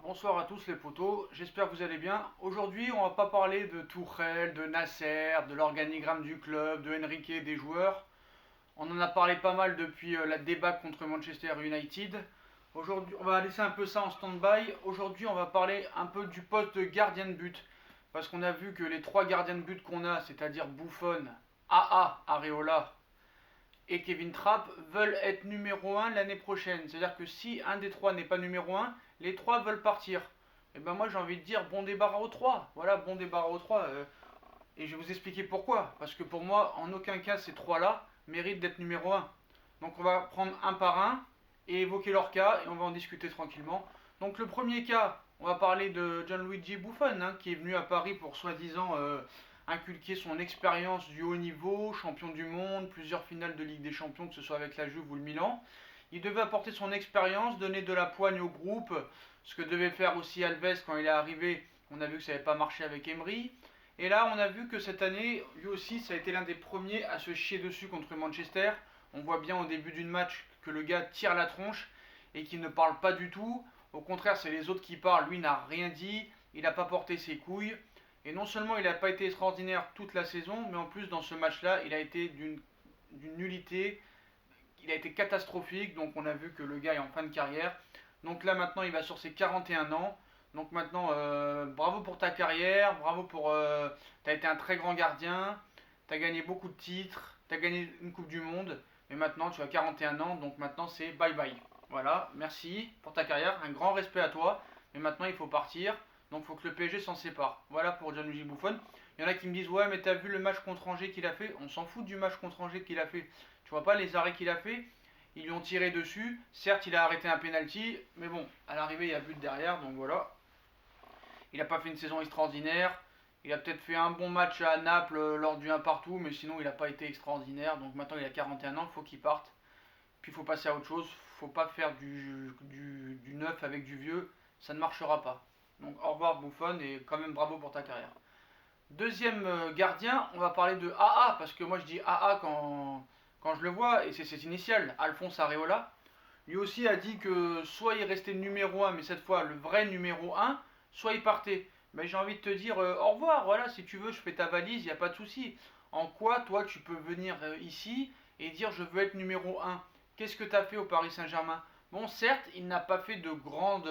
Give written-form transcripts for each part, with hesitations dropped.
Bonsoir à tous les potos, j'espère que vous allez bien. Aujourd'hui, on va pas parler de Tourelle, de Nasser, de l'organigramme du club, de Enrique, des joueurs. On en a parlé pas mal depuis la débat contre Manchester United. Aujourd'hui, on va laisser un peu ça en stand-by. Aujourd'hui, on va parler un peu du poste de gardien de but. Parce qu'on a vu que les trois gardiens de but qu'on a, c'est-à-dire Buffon, AA, Areola et Kevin Trapp veulent être numéro un l'année prochaine. C'est-à-dire que si un des trois n'est pas numéro un, les trois veulent partir. Et ben moi j'ai envie de dire bon débarras aux trois. Voilà, bon débarras aux trois. Et je vais vous expliquer pourquoi. Parce que pour moi, en aucun cas ces trois-là méritent d'être numéro un. Donc on va prendre un par un et évoquer leur cas et on va en discuter tranquillement. Donc le premier cas, on va parler de Gianluigi Buffon, qui est venu à Paris pour soi-disant inculquer son expérience du haut niveau, champion du monde, plusieurs finales de Ligue des Champions, que ce soit avec la Juve ou le Milan. Il devait apporter son expérience, donner de la poigne au groupe, ce que devait faire aussi Alves quand il est arrivé. On a vu que ça n'avait pas marché avec Emery. Et là, on a vu que cette année, lui aussi, ça a été l'un des premiers à se chier dessus contre Manchester. On voit bien au début d'une match que le gars tire la tronche et qu'il ne parle pas du tout. Au contraire, c'est les autres qui parlent. Lui n'a rien dit. Il n'a pas porté ses couilles. Et non seulement il n'a pas été extraordinaire toute la saison, mais en plus dans ce match-là, il a été d'une nullité. Il a été catastrophique. Donc on a vu que le gars est en fin de carrière. Donc là maintenant, il va sur ses 41 ans. Donc maintenant, bravo pour ta carrière, bravo pour... t'as été un très grand gardien, t'as gagné beaucoup de titres, t'as gagné une Coupe du Monde, mais maintenant tu as 41 ans, donc maintenant c'est bye bye. Voilà, merci pour ta carrière, un grand respect à toi, mais maintenant il faut partir, donc il faut que le PSG s'en sépare. Voilà pour Gianluigi Buffon. Il y en a qui me disent, ouais mais t'as vu le match contre Angers qu'il a fait? On s'en fout du match contre Angers qu'il a fait. Tu vois pas les arrêts qu'il a fait? Ils lui ont tiré dessus. Certes, il a arrêté un penalty, mais bon, à l'arrivée, il y a but derrière, donc voilà. Il n'a pas fait une saison extraordinaire. Il a peut-être fait un bon match à Naples lors du 1 partout, mais sinon il n'a pas été extraordinaire. Donc maintenant il a 41 ans, il faut qu'il parte. Puis il faut passer à autre chose. Il ne faut pas faire du neuf avec du vieux. Ça ne marchera pas. Donc au revoir Buffon et quand même bravo pour ta carrière. Deuxième gardien, on va parler de AA, parce que moi je dis AA quand je le vois, et c'est ses initiales, Alphonse Areola. Lui aussi a dit que soit il restait numéro un, mais cette fois le vrai numéro un, soit il partait. Mais j'ai envie de te dire au revoir, voilà, si tu veux, je fais ta valise, il n'y a pas de souci. En quoi, toi, tu peux venir ici et dire je veux être numéro un? Qu'est-ce que tu as fait au Paris Saint-Germain? Bon, certes, il n'a pas fait de grandes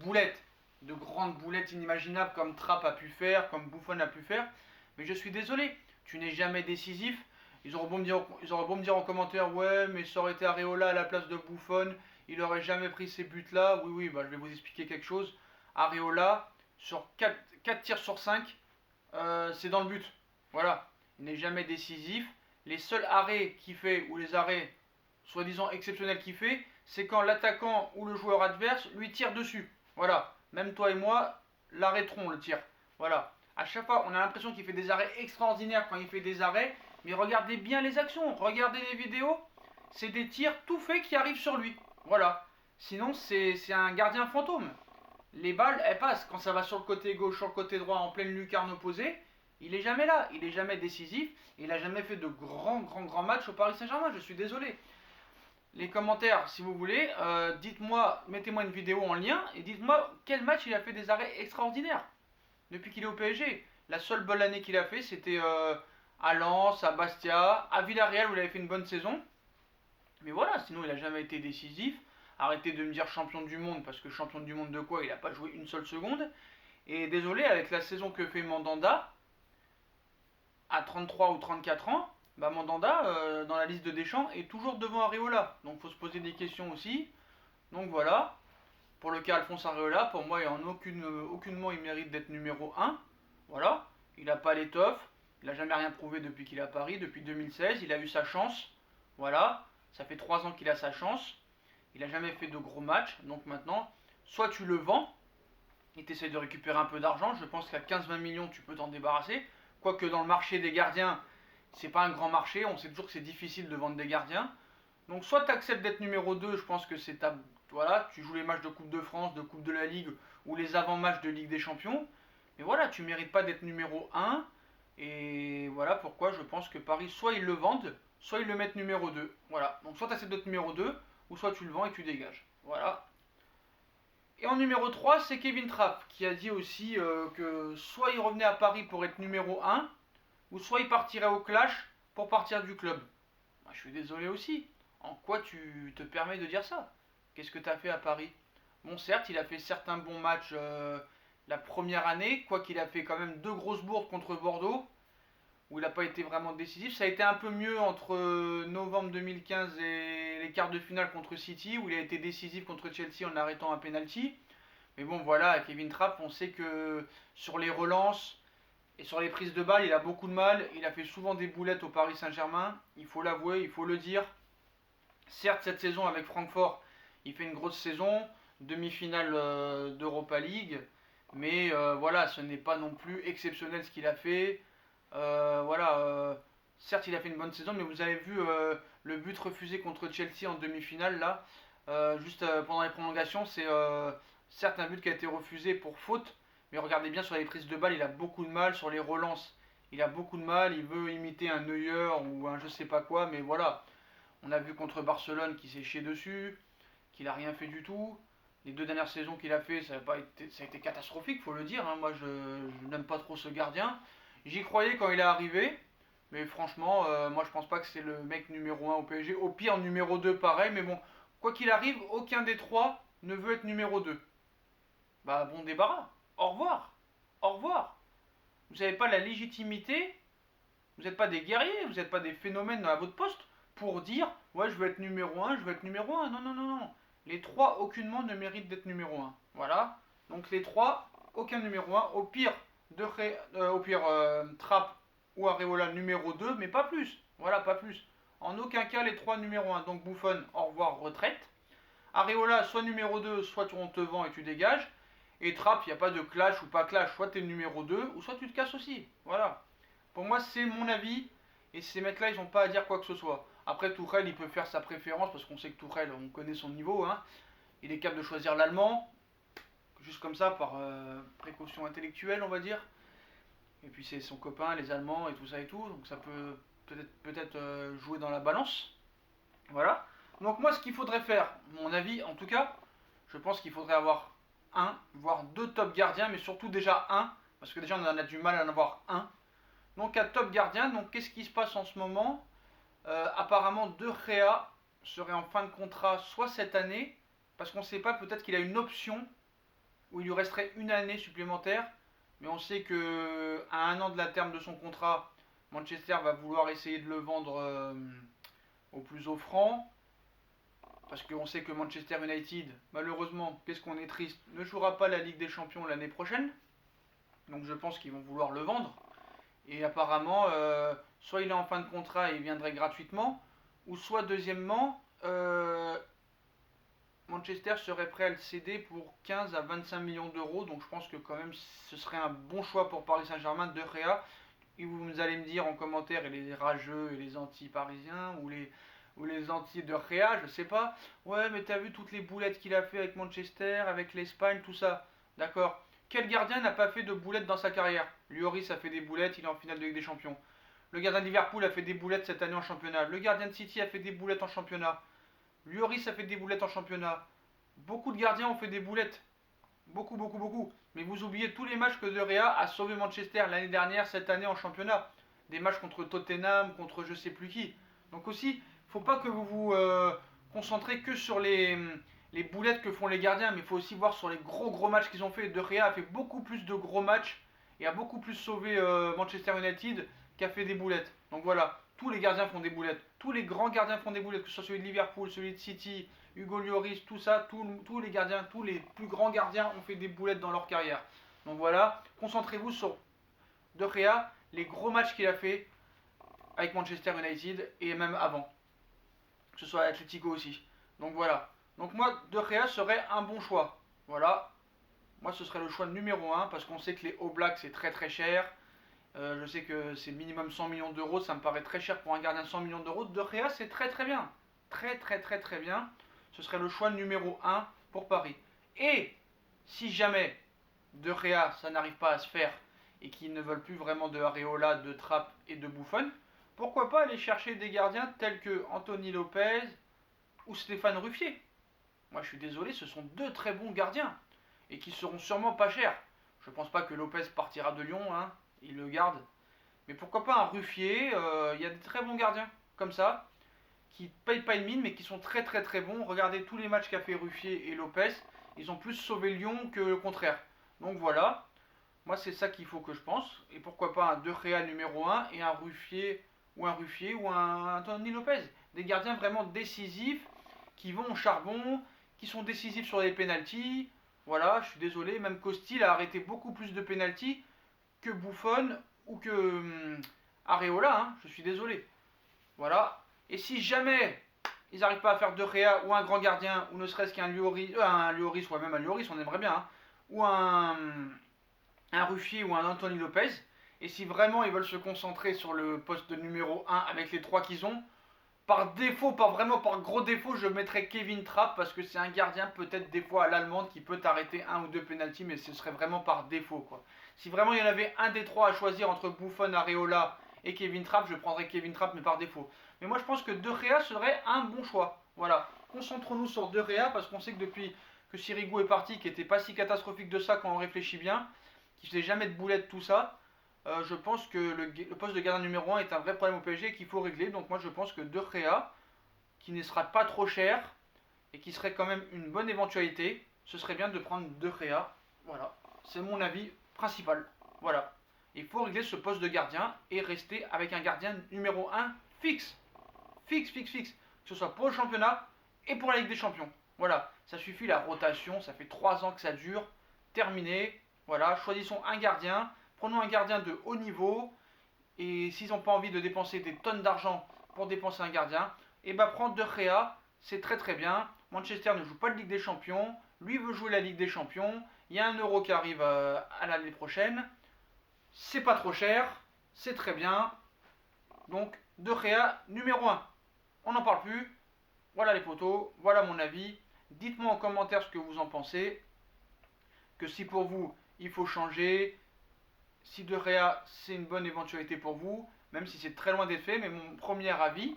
boulettes inimaginables comme Trapp a pu faire, comme Buffon a pu faire, mais je suis désolé, tu n'es jamais décisif. Ils auraient beau me dire en commentaire, ouais, mais ça aurait été Areola à la place de Buffon, il aurait jamais pris ces buts-là. Oui, oui, bah, je vais vous expliquer quelque chose. Areola, sur 4 tirs sur 5, c'est dans le but. Voilà, il n'est jamais décisif. Les seuls arrêts qu'il fait, ou les arrêts soi-disant exceptionnels qu'il fait, c'est quand l'attaquant ou le joueur adverse lui tire dessus. Voilà, même toi et moi, l'arrêterons le tir. Voilà. À chaque fois, on a l'impression qu'il fait des arrêts extraordinaires quand il fait des arrêts, mais regardez bien les actions, regardez les vidéos, c'est des tirs tout faits qui arrivent sur lui. Voilà. Sinon, c'est un gardien fantôme. Les balles, elles passent. Quand ça va sur le côté gauche, sur le côté droit, en pleine lucarne opposée, il est jamais là. Il est jamais décisif. Il a jamais fait de grands matchs au Paris Saint-Germain. Je suis désolé. Les commentaires, si vous voulez, dites-moi, mettez-moi une vidéo en lien et dites-moi quel match il a fait des arrêts extraordinaires depuis qu'il est au PSG. La seule bonne année qu'il a fait, c'était à Lens, à Bastia, à Villarreal où il avait fait une bonne saison. Mais voilà, sinon il n'a jamais été décisif. Arrêtez de me dire champion du monde, parce que champion du monde de quoi? Il n'a pas joué une seule seconde. Et désolé, avec la saison que fait Mandanda, à 33 ou 34 ans, bah Mandanda, dans la liste de Deschamps, est toujours devant Areola. Donc il faut se poser des questions aussi. Donc voilà, pour le cas Alphonse Areola, pour moi, aucunement il mérite d'être numéro un. Voilà, il n'a pas l'étoffe, il n'a jamais rien prouvé depuis qu'il est à Paris, depuis 2016, il a eu sa chance. Voilà, ça fait 3 ans qu'il a sa chance. Il n'a jamais fait de gros matchs, donc maintenant, soit tu le vends et tu essaies de récupérer un peu d'argent. Je pense qu'à 15-20 millions, tu peux t'en débarrasser. Quoique dans le marché des gardiens, c'est pas un grand marché, on sait toujours que c'est difficile de vendre des gardiens. Donc soit tu acceptes d'être numéro 2, je pense que c'est ta... Voilà, tu joues les matchs de Coupe de France, de Coupe de la Ligue ou les avant-matchs de Ligue des Champions. Mais voilà, tu mérites pas d'être numéro un. Et voilà pourquoi je pense que Paris, soit ils le vendent, soit ils le mettent numéro 2. Voilà, donc soit tu acceptes d'être numéro 2, ou soit tu le vends et tu dégages. Voilà. Et en numéro 3, c'est Kevin Trapp qui a dit aussi que soit il revenait à Paris pour être numéro 1, ou soit il partirait au clash pour partir du club. Moi, je suis désolé aussi. En quoi tu te permets de dire ça? Qu'est-ce que tu as fait à Paris? Bon, certes, il a fait certains bons matchs la première année, quoiqu'il a fait quand même deux grosses bourdes contre Bordeaux, où il n'a pas été vraiment décisif. Ça a été un peu mieux entre novembre 2015 et les quarts de finale contre City, où il a été décisif contre Chelsea en arrêtant un penalty. Mais bon, voilà, Kevin Trapp, on sait que sur les relances et sur les prises de balles, il a beaucoup de mal. Il a fait souvent des boulettes au Paris Saint-Germain. Il faut l'avouer, il faut le dire. Certes, cette saison avec Francfort, il fait une grosse saison, demi-finale d'Europa League. Mais voilà, ce n'est pas non plus exceptionnel ce qu'il a fait. Voilà, certes, il a fait une bonne saison, mais vous avez vu le but refusé contre Chelsea en demi-finale, là, juste pendant les prolongations. C'est certes un but qui a été refusé pour faute, mais regardez bien sur les prises de balles, il a beaucoup de mal. Sur les relances, il a beaucoup de mal. Il veut imiter un Neuer ou un je sais pas quoi, mais voilà. On a vu contre Barcelone qu'il s'est chié dessus, qu'il a rien fait du tout. Les deux dernières saisons qu'il a fait, ça a été catastrophique, faut le dire, hein. Moi, je n'aime pas trop ce gardien. J'y croyais quand il est arrivé, mais franchement, moi je pense pas que c'est le mec numéro 1 au PSG. Au pire, numéro 2, pareil, mais bon, quoi qu'il arrive, aucun des trois ne veut être numéro 2. Bah, bon débarras. Au revoir. Au revoir. Vous n'avez pas la légitimité, vous n'êtes pas des guerriers, vous n'êtes pas des phénomènes à votre poste pour dire ouais, je veux être numéro 1, je veux être numéro 1. Non, non, non, non. Les trois, aucunement, ne méritent d'être numéro 1. Voilà. Donc les trois, aucun numéro 1. Au pire, Trapp ou Areola numéro 2, mais pas plus. Voilà, pas plus. En aucun cas les trois numéro 1. Donc Buffon, au revoir, retraite. Areola, soit numéro 2, soit on te vend et tu dégages. Et Trapp, il n'y a pas de clash ou pas clash. Soit tu es numéro 2, ou soit tu te casses aussi. Voilà. Pour moi, c'est mon avis. Et ces mecs-là, ils n'ont pas à dire quoi que ce soit. Après, Tourelle, il peut faire sa préférence, parce qu'on sait que Tourelle, on connaît son niveau. Hein. Il est capable de choisir l'allemand, juste comme ça, par précaution intellectuelle, on va dire. Et puis c'est son copain, les Allemands et tout ça et tout. Donc ça peut peut-être jouer dans la balance. Voilà. Donc moi, ce qu'il faudrait faire, mon avis en tout cas, je pense qu'il faudrait avoir un, voire deux top gardiens, mais surtout déjà un, parce que déjà on en a du mal à en avoir un. Donc un top gardien, donc qu'est-ce qui se passe en ce moment? Apparemment De Gea serait en fin de contrat soit cette année, parce qu'on ne sait pas, peut-être qu'il a une option où il lui resterait une année supplémentaire, mais on sait que à un an de la terme de son contrat, Manchester va vouloir essayer de le vendre au plus offrant, parce qu'on sait que Manchester United, malheureusement, qu'est-ce qu'on est triste, ne jouera pas la Ligue des Champions l'année prochaine, donc je pense qu'ils vont vouloir le vendre. Et apparemment, soit il est en fin de contrat et il viendrait gratuitement, ou soit deuxièmement, Manchester serait prêt à le céder pour 15 à 25 millions d'euros. Donc je pense que quand même ce serait un bon choix pour Paris Saint-Germain de Gea. Et vous allez me dire en commentaire, et les rageux et les anti-parisiens ou les anti de Gea, je sais pas. Ouais, mais t'as vu toutes les boulettes qu'il a fait avec Manchester, avec l'Espagne, tout ça. D'accord. Quel gardien n'a pas fait de boulettes dans sa carrière? Lloris a fait des boulettes, il est en finale de Ligue des Champions. Le gardien de Liverpool a fait des boulettes cette année en championnat. Le gardien de City a fait des boulettes en championnat. Lloris a fait des boulettes en championnat. Beaucoup de gardiens ont fait des boulettes. Beaucoup, beaucoup, beaucoup. Mais vous oubliez tous les matchs que De Gea a sauvé Manchester l'année dernière, cette année en championnat. Des matchs contre Tottenham, contre je sais plus qui. Donc aussi, il ne faut pas que vous vous concentrez que sur les boulettes que font les gardiens, mais il faut aussi voir sur les gros gros matchs qu'ils ont fait. De Gea a fait beaucoup plus de gros matchs et a beaucoup plus sauvé Manchester United qu'a fait des boulettes. Donc voilà, tous les gardiens font des boulettes. Tous les grands gardiens font des boulettes, que ce soit celui de Liverpool, celui de City, Hugo Lloris, tout ça, tous les gardiens, tous les plus grands gardiens ont fait des boulettes dans leur carrière. Donc voilà, concentrez-vous sur De Gea, les gros matchs qu'il a fait avec Manchester United et même avant. Que ce soit à Atletico aussi. Donc voilà. Donc moi, De Gea serait un bon choix. Voilà. Moi, ce serait le choix numéro 1 parce qu'on sait que les All Blacks, c'est très très cher. Je sais que c'est minimum 100 millions d'euros. Ça me paraît très cher pour un gardien 100 millions d'euros. De Gea, c'est très très bien. Très très très très bien. Ce serait le choix numéro 1 pour Paris. Et si jamais De Gea, ça n'arrive pas à se faire et qu'ils ne veulent plus vraiment de Areola, de Trapp et de Buffon, pourquoi pas aller chercher des gardiens tels que Anthony Lopez ou Stéphane Ruffier? Moi je suis désolé, ce sont deux très bons gardiens. et qui seront sûrement pas chers. Je pense pas que Lopez partira de Lyon, hein, il le garde. Mais pourquoi pas un Ruffier, il y a des très bons gardiens comme ça, qui payent pas une mine mais qui sont très très très bons. Regardez tous les matchs qu'a fait Ruffier et Lopez, ils ont plus sauvé Lyon que le contraire. Donc voilà, moi c'est ça qu'il faut que je pense. Et pourquoi pas un De Gea numéro 1 et un Ruffier ou un Anthony Lopez. Des gardiens vraiment décisifs, qui vont au charbon, qui sont décisifs sur les pénaltys. Voilà, je suis désolé, même Costil a arrêté beaucoup plus de pénaltys que Buffon ou que Areola, hein, je suis désolé. Voilà. Et si jamais ils n'arrivent pas à faire De Gea ou un grand gardien, ou ne serait-ce qu'un Lloris, ou même un Lloris, on aimerait bien, hein, ou un Ruffier ou un Anthony Lopez, et si vraiment ils veulent se concentrer sur le poste de numéro 1 avec les 3 qu'ils ont, par défaut, par gros défaut, je mettrais Kevin Trapp parce que c'est un gardien peut-être des fois à l'allemande qui peut arrêter un ou deux pénaltys, mais ce serait vraiment par défaut quoi. Si vraiment il y en avait un des trois à choisir entre Buffon, Areola et Kevin Trapp, je prendrais Kevin Trapp mais par défaut. Mais moi je pense que De Gea serait un bon choix. Voilà, concentrons-nous sur De Gea parce qu'on sait que depuis que Sirigu est parti, qui n'était pas si catastrophique de ça quand on réfléchit bien, qui faisait jamais de boulettes tout ça, je pense que le poste de gardien numéro 1 est un vrai problème au PSG qu'il faut régler. Donc moi je pense que De Gea, qui ne sera pas trop cher et qui serait quand même une bonne éventualité, ce serait bien de prendre De Gea. Voilà, c'est mon avis principal. Voilà, il faut régler ce poste de gardien et rester avec un gardien numéro 1 fixe. Fixe. Que ce soit pour le championnat et pour la Ligue des Champions. Voilà, ça suffit la rotation, ça fait 3 ans que ça dure. Terminé. Voilà, choisissons un gardien. Prenons un gardien de haut niveau. Et s'ils n'ont pas envie de dépenser des tonnes d'argent pour dépenser un gardien, et bah prendre De Gea, c'est très très bien. Manchester ne joue pas de Ligue des Champions. Lui veut jouer la Ligue des Champions. Il y a un euro qui arrive à l'année prochaine. C'est pas trop cher. C'est très bien. Donc De Gea numéro 1. On n'en parle plus. Voilà les potos. Voilà mon avis. Dites-moi en commentaire ce que vous en pensez. Que si pour vous il faut changer, si De Gea c'est une bonne éventualité pour vous, même si c'est très loin d'être fait, mais mon premier avis,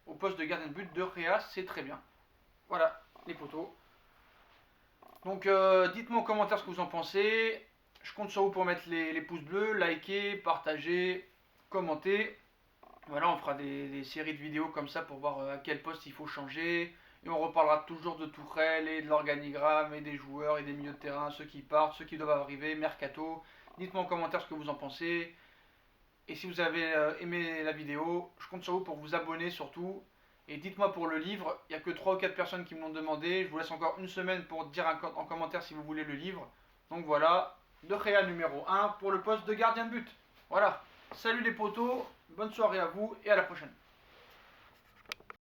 au poste de gardien de but, De Gea c'est très bien. Voilà les potos. Donc dites-moi en commentaire ce que vous en pensez. Je compte sur vous pour mettre les pouces bleus, liker, partager, commenter. Voilà, on fera des séries de vidéos comme ça pour voir à quel poste il faut changer. Et on reparlera toujours de Tourelle et de l'organigramme et des joueurs et des milieux de terrain, ceux qui partent, ceux qui doivent arriver, mercato. Dites-moi en commentaire ce que vous en pensez. Et si vous avez aimé la vidéo, je compte sur vous pour vous abonner surtout. Et dites-moi pour le livre, il n'y a que 3 ou 4 personnes qui me l'ont demandé. Je vous laisse encore une semaine pour dire en commentaire si vous voulez le livre. Donc voilà, De Gea numéro 1 pour le poste de gardien de but. Voilà, salut les potos, bonne soirée à vous et à la prochaine.